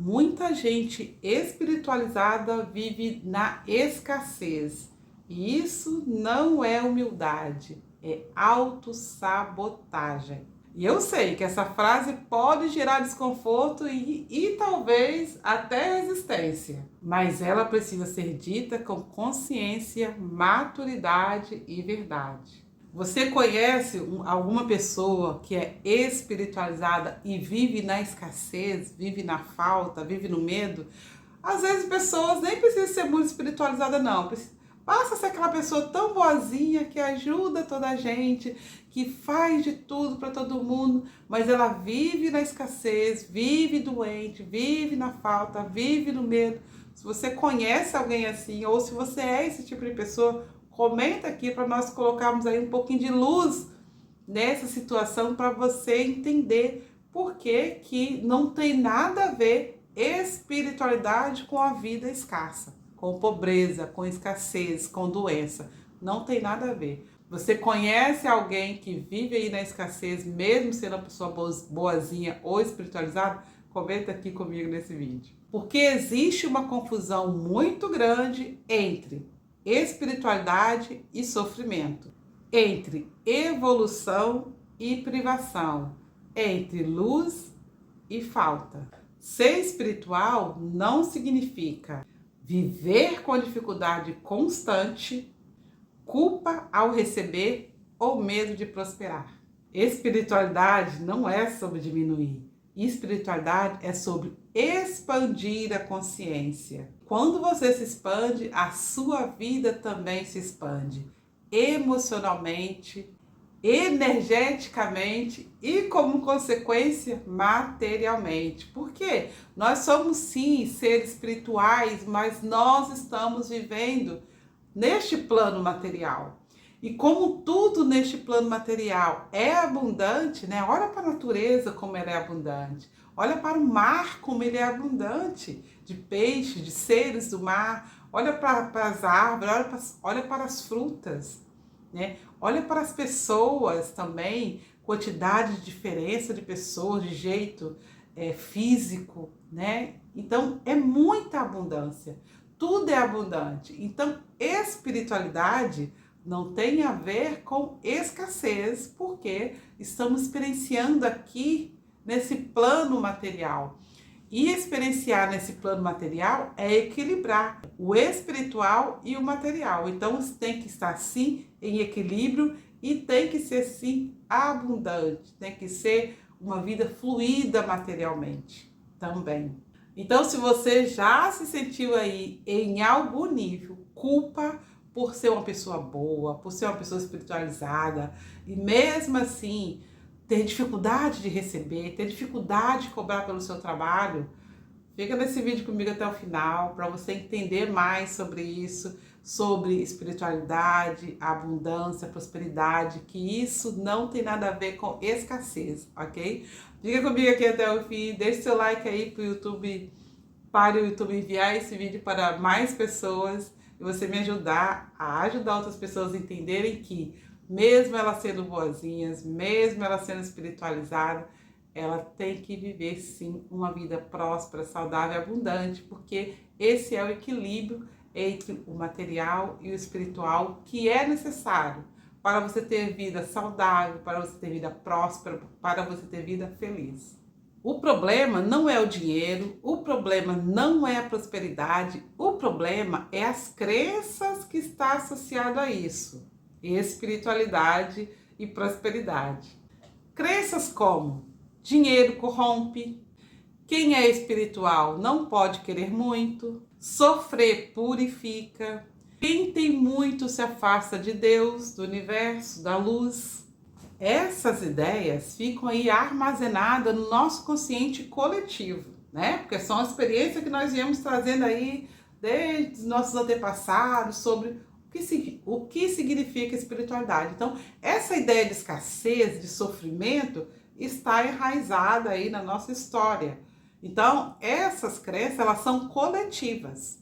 Muita gente espiritualizada vive na escassez. E isso não é humildade, é autossabotagem. E eu sei que essa frase pode gerar desconforto e talvez até resistência, mas ela precisa ser dita com consciência, maturidade e verdade. Você conhece alguma pessoa que é espiritualizada e vive na escassez, vive na falta, vive no medo? Às vezes pessoas nem precisam ser muito espiritualizadas, não. Basta ser aquela pessoa tão boazinha que ajuda toda a gente, que faz de tudo para todo mundo, mas ela vive na escassez, vive doente, vive na falta, vive no medo. Se você conhece alguém assim, ou se você é esse tipo de pessoa, comenta aqui para nós colocarmos aí um pouquinho de luz nessa situação para você entender por que não tem nada a ver espiritualidade com a vida escassa, com pobreza, com escassez, com doença. Não tem nada a ver. Você conhece alguém que vive aí na escassez, mesmo sendo uma pessoa boazinha ou espiritualizada? Comenta aqui comigo nesse vídeo. Porque existe uma confusão muito grande entre espiritualidade e sofrimento, entre evolução e privação, entre luz e falta. Ser espiritual não significa viver com dificuldade constante, culpa ao receber ou medo de prosperar. Espiritualidade não é sobre diminuir. Espiritualidade é sobre expandir a consciência. Quando você se expande, a sua vida também se expande. Emocionalmente, energeticamente e, como consequência, materialmente. Por quê? Nós somos sim seres espirituais, mas nós estamos vivendo neste plano material. E como tudo neste plano material é abundante, né? Olha para a natureza como ela é abundante. Olha para o mar como ele é abundante, de peixes, de seres do mar. Olha para as árvores, olha para as frutas, né? Olha para as pessoas também, quantidade de diferença de pessoas, de jeito físico, né? Então é muita abundância, tudo é abundante. Então espiritualidade não tem a ver com escassez, porque estamos experienciando aqui nesse plano material. E experienciar nesse plano material é equilibrar o espiritual e o material. Então, tem que estar sim em equilíbrio e tem que ser sim abundante. Tem que ser uma vida fluida materialmente também. Então, se você já se sentiu aí em algum nível culpa por ser uma pessoa boa, por ser uma pessoa espiritualizada, e mesmo assim ter dificuldade de receber, ter dificuldade de cobrar pelo seu trabalho, fica nesse vídeo comigo até o final para você entender mais sobre isso, sobre espiritualidade, abundância, prosperidade, que isso não tem nada a ver com escassez, ok? Fica comigo aqui até o fim, deixe seu like aí para o YouTube enviar esse vídeo para mais pessoas e você me ajudar a ajudar outras pessoas a entenderem que mesmo elas sendo boazinhas, mesmo ela sendo espiritualizada, ela tem que viver sim uma vida próspera, saudável e abundante, porque esse é o equilíbrio entre o material e o espiritual que é necessário para você ter vida saudável, para você ter vida próspera, para você ter vida feliz. O problema não é o dinheiro, o problema não é a prosperidade, o problema é as crenças que estão associadas a isso. Espiritualidade e prosperidade. Crenças como dinheiro corrompe, quem é espiritual não pode querer muito, sofrer purifica, quem tem muito se afasta de Deus, do universo, da luz. Essas ideias ficam aí armazenadas no nosso consciente coletivo, né? Porque são a experiência que nós viemos trazendo aí desde os nossos antepassados sobre o que significa espiritualidade. Então, essa ideia de escassez, de sofrimento, está enraizada aí na nossa história. Então, essas crenças, elas são coletivas.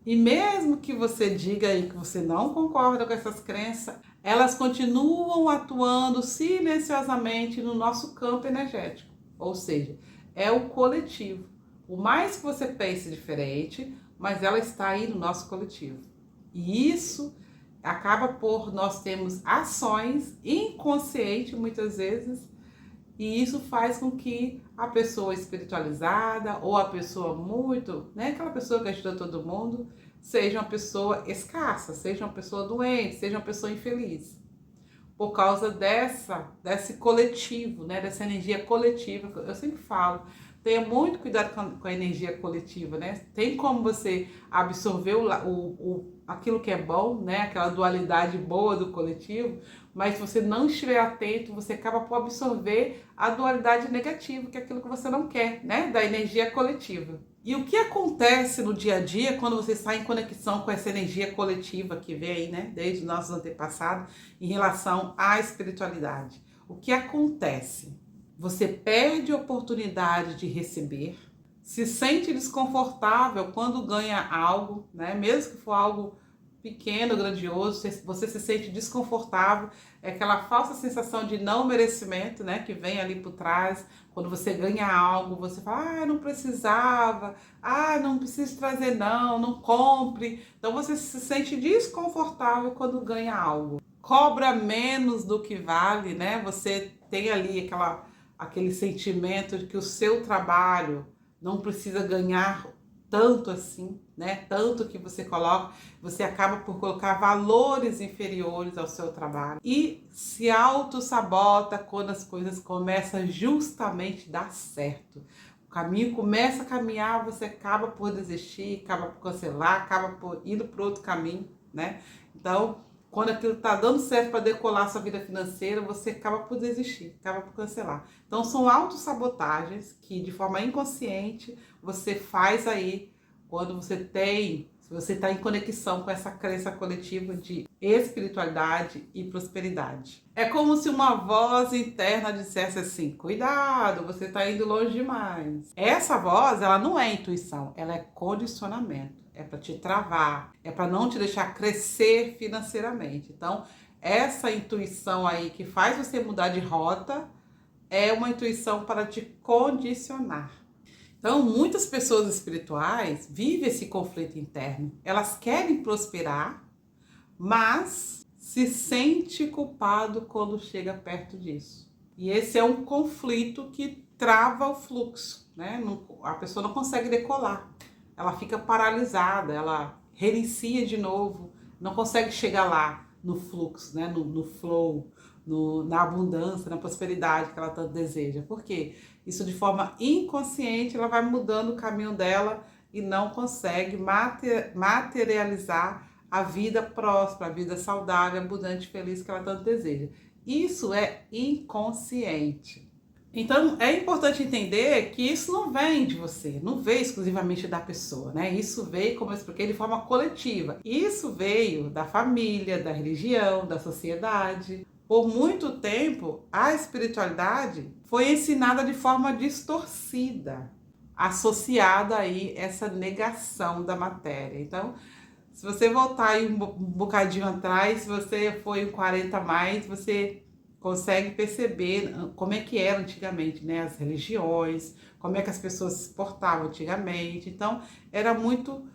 E mesmo que você diga aí que você não concorda com essas crenças, elas continuam atuando silenciosamente no nosso campo energético. Ou seja, é o coletivo. Por mais que você pense diferente, mas ela está aí no nosso coletivo. E isso acaba por nós termos ações inconscientes muitas vezes, e isso faz com que a pessoa espiritualizada ou a pessoa muito, né, aquela pessoa que ajuda todo mundo, seja uma pessoa escassa, seja uma pessoa doente, seja uma pessoa infeliz. Por causa desse coletivo, né, dessa energia coletiva, eu sempre falo, tenha muito cuidado com a energia coletiva, né? Tem como você absorver aquilo que é bom, né? Aquela dualidade boa do coletivo, mas se você não estiver atento, você acaba por absorver a dualidade negativa, que é aquilo que você não quer, né? Da energia coletiva. E o que acontece no dia a dia quando você está em conexão com essa energia coletiva que vem aí, né? Desde os nossos antepassados, em relação à espiritualidade? O que acontece? Você perde a oportunidade de receber, se sente desconfortável quando ganha algo, né? Mesmo que for algo pequeno, grandioso, você se sente desconfortável, é aquela falsa sensação de não merecimento, né? Que vem ali por trás, quando você ganha algo, você fala, não precisava, não preciso trazer não compre. Então você se sente desconfortável quando ganha algo. Cobra menos do que vale, né? Você tem ali aquele sentimento de que o seu trabalho não precisa ganhar tanto assim, né? Tanto que você coloca, você acaba por colocar valores inferiores ao seu trabalho e se auto-sabota quando as coisas começam justamente a dar certo. O caminho começa a caminhar, você acaba por desistir, acaba por cancelar, acaba por ir para outro caminho, né? Então, quando aquilo está dando certo para decolar sua vida financeira, você acaba por desistir, acaba por cancelar. Então, são autossabotagens que, de forma inconsciente, você faz aí quando se você está em conexão com essa crença coletiva de espiritualidade e prosperidade. É como se uma voz interna dissesse assim, cuidado, você está indo longe demais. Essa voz, ela não é intuição, ela é condicionamento. É para te travar, é para não te deixar crescer financeiramente. Então, essa intuição aí que faz você mudar de rota é uma intuição para te condicionar. Então, muitas pessoas espirituais vivem esse conflito interno. Elas querem prosperar, mas se sente culpado quando chega perto disso. E esse é um conflito que trava o fluxo, né? A pessoa não consegue decolar. Ela fica paralisada, ela reinicia de novo, não consegue chegar lá no fluxo, né? no flow, na abundância, na prosperidade que ela tanto deseja. Por quê? Isso de forma inconsciente, ela vai mudando o caminho dela e não consegue materializar a vida próspera, a vida saudável, abundante, feliz que ela tanto deseja. Isso é inconsciente. Então, é importante entender que isso não vem de você, não veio exclusivamente da pessoa, né? Isso veio, como eu expliquei, de forma coletiva. Isso veio da família, da religião, da sociedade. Por muito tempo, a espiritualidade foi ensinada de forma distorcida, associada aí essa negação da matéria. Então, se você voltar aí um bocadinho atrás, se você foi um 40 a mais, você consegue perceber como é que era antigamente, né? As religiões, como é que as pessoas se portavam antigamente. Então, era muito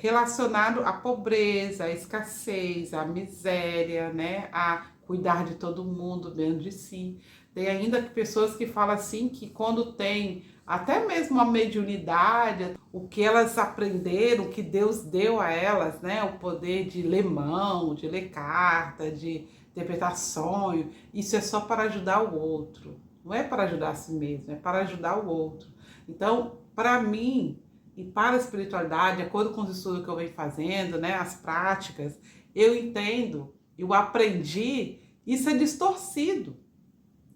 relacionado à pobreza, à escassez, à miséria, né? A cuidar de todo mundo, menos de si. Tem ainda pessoas que falam assim que quando tem até mesmo a mediunidade, o que elas aprenderam, o que Deus deu a elas, né? O poder de ler mão, de ler carta, de interpretar sonho, isso é só para ajudar o outro. Não é para ajudar a si mesmo, é para ajudar o outro. Então, para mim e para a espiritualidade, de acordo com os estudos que eu venho fazendo, né, as práticas, eu entendo, eu aprendi, isso é distorcido.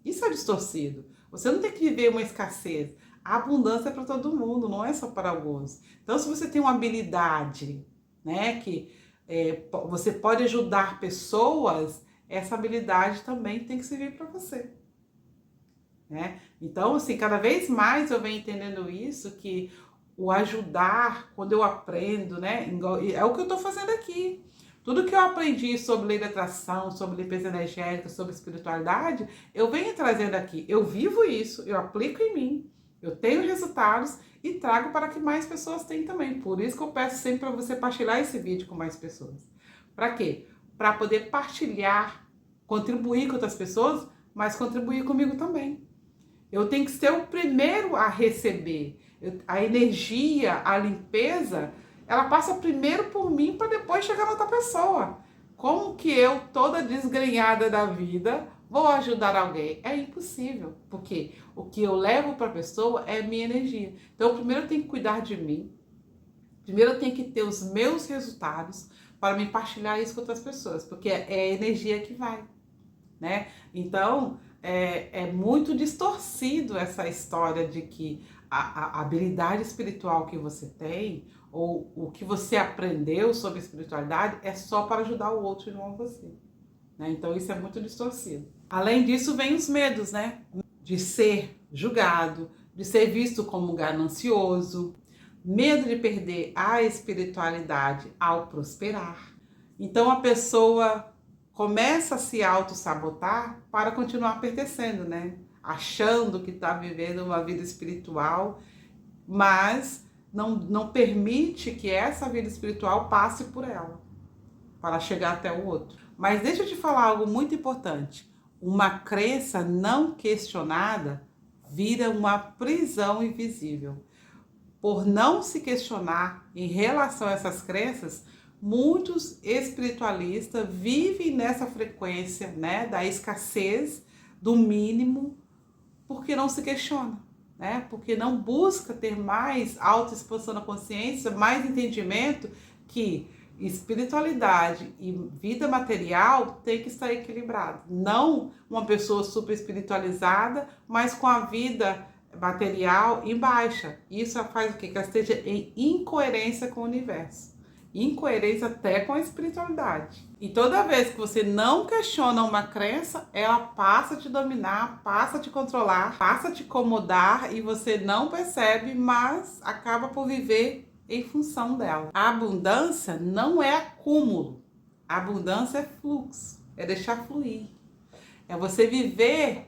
Isso é distorcido. Você não tem que viver uma escassez. A abundância é para todo mundo, não é só para alguns. Então, se você tem uma habilidade, né, que você pode ajudar pessoas, essa habilidade também tem que servir para você. Né? Então, assim, cada vez mais eu venho entendendo isso, que o ajudar, quando eu aprendo, né, é o que eu estou fazendo aqui. Tudo que eu aprendi sobre lei da atração, sobre limpeza energética, sobre espiritualidade, eu venho trazendo aqui. Eu vivo isso, eu aplico em mim. Eu tenho resultados e trago para que mais pessoas tenham também. Por isso que eu peço sempre para você partilhar esse vídeo com mais pessoas. Para quê? Para poder partilhar, contribuir com outras pessoas, mas contribuir comigo também. Eu tenho que ser o primeiro a receber. A energia, a limpeza, ela passa primeiro por mim para depois chegar na outra pessoa. Como que eu, toda desgrenhada da vida, vou ajudar alguém? É impossível, porque o que eu levo para a pessoa é minha energia. Então, primeiro eu tenho que cuidar de mim. Primeiro eu tenho que ter os meus resultados para me partilhar isso com outras pessoas, porque é a energia que vai, né? Então, é muito distorcido essa história de que a habilidade espiritual que você tem, ou o que você aprendeu sobre espiritualidade, é só para ajudar o outro e não você. Né? Então, isso é muito distorcido. Além disso, vem os medos, né? De ser julgado, de ser visto como ganancioso, medo de perder a espiritualidade ao prosperar. Então, a pessoa começa a se auto-sabotar para continuar pertencendo, né? Achando que está vivendo uma vida espiritual, mas não permite que essa vida espiritual passe por ela, para chegar até o outro. Mas deixa eu te falar algo muito importante. Uma crença não questionada vira uma prisão invisível. Por não se questionar em relação a essas crenças, muitos espiritualistas vivem nessa frequência, né, da escassez, do mínimo, porque não se questiona, né? Porque não busca ter mais autoexpansão na consciência, mais entendimento que espiritualidade e vida material tem que estar equilibrado. Não uma pessoa super espiritualizada, mas com a vida material em baixa. Isso faz o quê? Que ela esteja em incoerência com o universo. Incoerência até com a espiritualidade. E toda vez que você não questiona uma crença, ela passa a te dominar, passa a te controlar, passa a te incomodar e você não percebe, mas acaba por viver em função dela. A abundância não é acúmulo. A abundância é fluxo, é deixar fluir. É você viver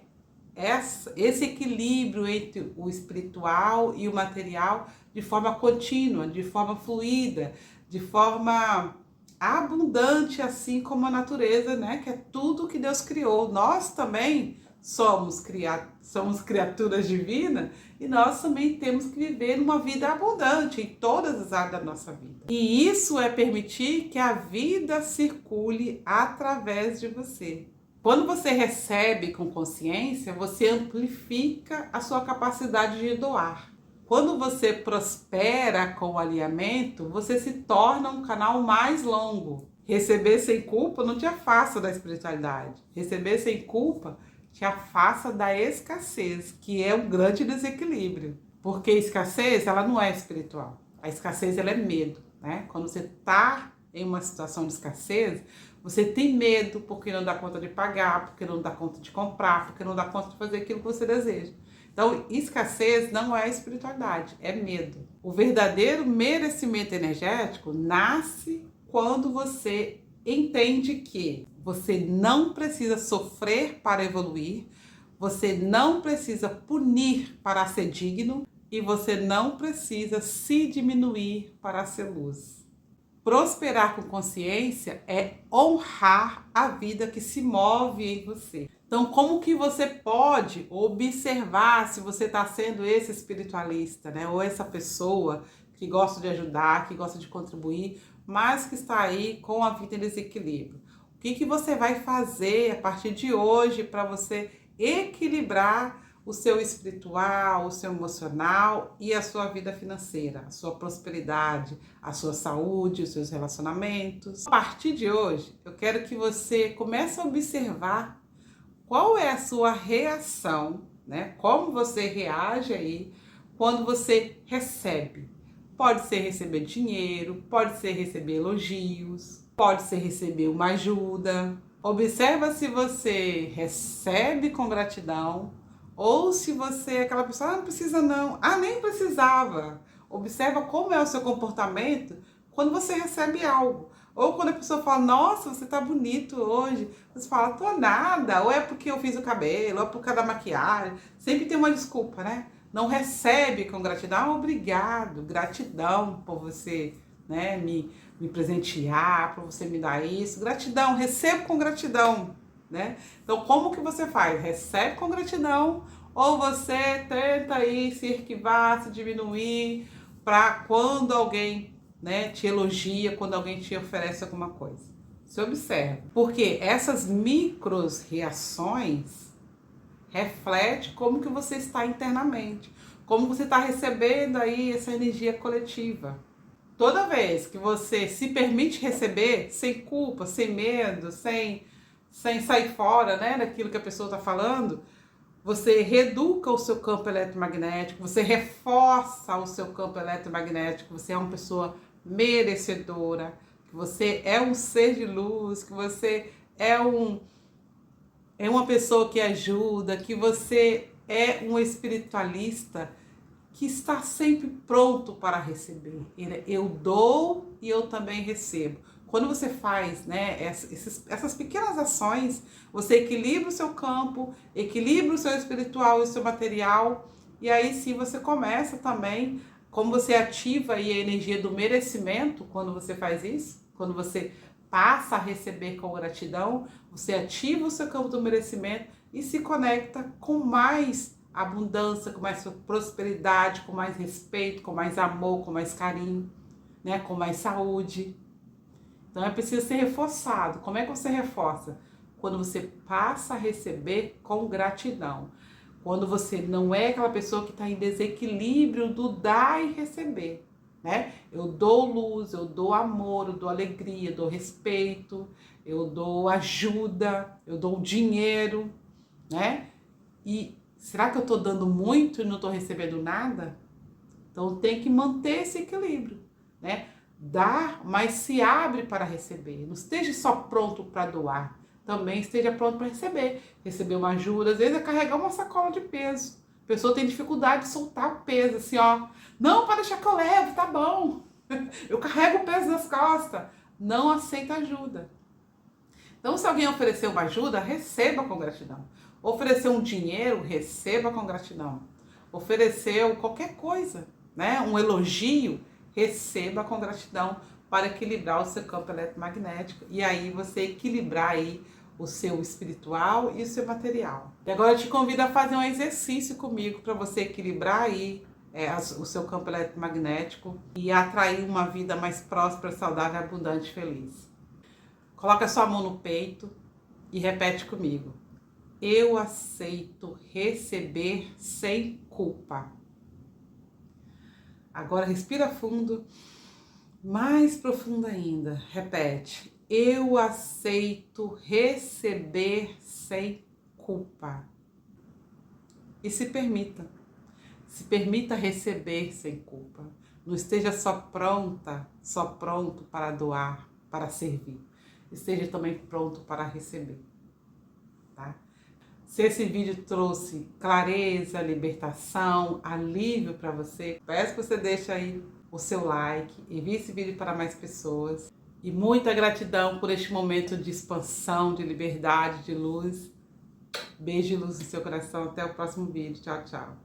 esse equilíbrio entre o espiritual e o material de forma contínua, de forma fluida, de forma abundante, assim como a natureza, né? Que é tudo que Deus criou. Nós também somos criaturas divinas e nós também temos que viver uma vida abundante em todas as áreas da nossa vida. E isso é permitir que a vida circule através de você. Quando você recebe com consciência, você amplifica a sua capacidade de doar. Quando você prospera com o alinhamento, você se torna um canal mais longo. Receber sem culpa não te afasta da espiritualidade. Receber sem culpa te afasta da escassez, que é um grande desequilíbrio. Porque a escassez, ela não é espiritual. A escassez, ela é medo, né? Quando você está em uma situação de escassez, você tem medo porque não dá conta de pagar, porque não dá conta de comprar, porque não dá conta de fazer aquilo que você deseja. Então, escassez não é espiritualidade, é medo. O verdadeiro merecimento energético nasce quando você entende que você não precisa sofrer para evoluir, você não precisa punir para ser digno e você não precisa se diminuir para ser luz. Prosperar com consciência é honrar a vida que se move em você. Então, como que você pode observar se você está sendo esse espiritualista, né? Ou essa pessoa que gosta de ajudar, que gosta de contribuir, mas que está aí com a vida em desequilíbrio? O que você vai fazer a partir de hoje para você equilibrar o seu espiritual, o seu emocional e a sua vida financeira, a sua prosperidade, a sua saúde, os seus relacionamentos? A partir de hoje, eu quero que você comece a observar qual é a sua reação, né? Como você reage aí quando você recebe. Pode ser receber dinheiro, pode ser receber elogios, pode ser receber uma ajuda. Observa se você recebe com gratidão ou se você é aquela pessoa, não precisa não, nem precisava. Observa como é o seu comportamento quando você recebe algo. Ou quando a pessoa fala, nossa, você tá bonito hoje. Você fala, tô nada. Ou é porque eu fiz o cabelo, ou é por causa da maquiagem. Sempre tem uma desculpa, né? não recebe com gratidão, obrigado, gratidão por você, né, me presentear, por você me dar isso, gratidão, recebo com gratidão, né? Então, como que você faz? Recebe com gratidão ou você tenta aí se esquivar, se diminuir para quando alguém, né, te elogia, quando alguém te oferece alguma coisa? Se observa, porque essas micros reações reflete como que você está internamente, como você está recebendo aí essa energia coletiva. Toda vez que você se permite receber, sem culpa, sem medo, sem sair fora, né, daquilo que a pessoa está falando, você reeduca o seu campo eletromagnético, você reforça o seu campo eletromagnético, você é uma pessoa merecedora, que você é um ser de luz, que você é uma pessoa que ajuda, que você é um espiritualista que está sempre pronto para receber. Eu dou e eu também recebo. Quando você faz, né, essas pequenas ações, você equilibra o seu campo, equilibra o seu espiritual e o seu material, e aí sim você começa também, como você ativa aí a energia do merecimento, quando você faz isso, quando você passa a receber com gratidão, você ativa o seu campo do merecimento e se conecta com mais abundância, com mais prosperidade, com mais respeito, com mais amor, com mais carinho, né, com mais saúde. Então é preciso ser reforçado. Como é que você reforça? Quando você passa a receber com gratidão. Quando você não é aquela pessoa que está em desequilíbrio do dar e receber, né? Eu dou luz, eu dou amor, eu dou alegria, eu dou respeito, eu dou ajuda, eu dou dinheiro, né? E será que eu estou dando muito e não estou recebendo nada? Então tem que manter esse equilíbrio, né? Dar, mas se abre para receber. Não esteja só pronto para doar. Também esteja pronto para receber. Receber uma ajuda, às vezes é carregar uma sacola de peso. A pessoa tem dificuldade de soltar o peso, assim, ó. Não, pode deixar que eu levo, tá bom. Eu carrego o peso nas costas. Não aceita ajuda. Então, se alguém oferecer uma ajuda, receba com gratidão. Oferecer um dinheiro, receba com gratidão. Ofereceu qualquer coisa, né? Um elogio, receba com gratidão para equilibrar o seu campo eletromagnético e aí você equilibrar aí o seu espiritual e o seu material. E agora eu te convido a fazer um exercício comigo para você equilibrar aí o seu campo eletromagnético e atrair uma vida mais próspera, saudável, abundante e feliz. Coloca sua mão no peito e repete comigo. Eu aceito receber sem culpa. Agora respira fundo, mais profundo ainda. Repete. Eu aceito receber sem culpa. E se permita. Se permita receber sem culpa. Não esteja só pronto para doar, para servir. Esteja também pronto para receber. Tá? Se esse vídeo trouxe clareza, libertação, alívio para você, peço que você deixe aí o seu like, envie esse vídeo para mais pessoas. E muita gratidão por este momento de expansão, de liberdade, de luz. Beijo e luz no seu coração. Até o próximo vídeo. Tchau, tchau.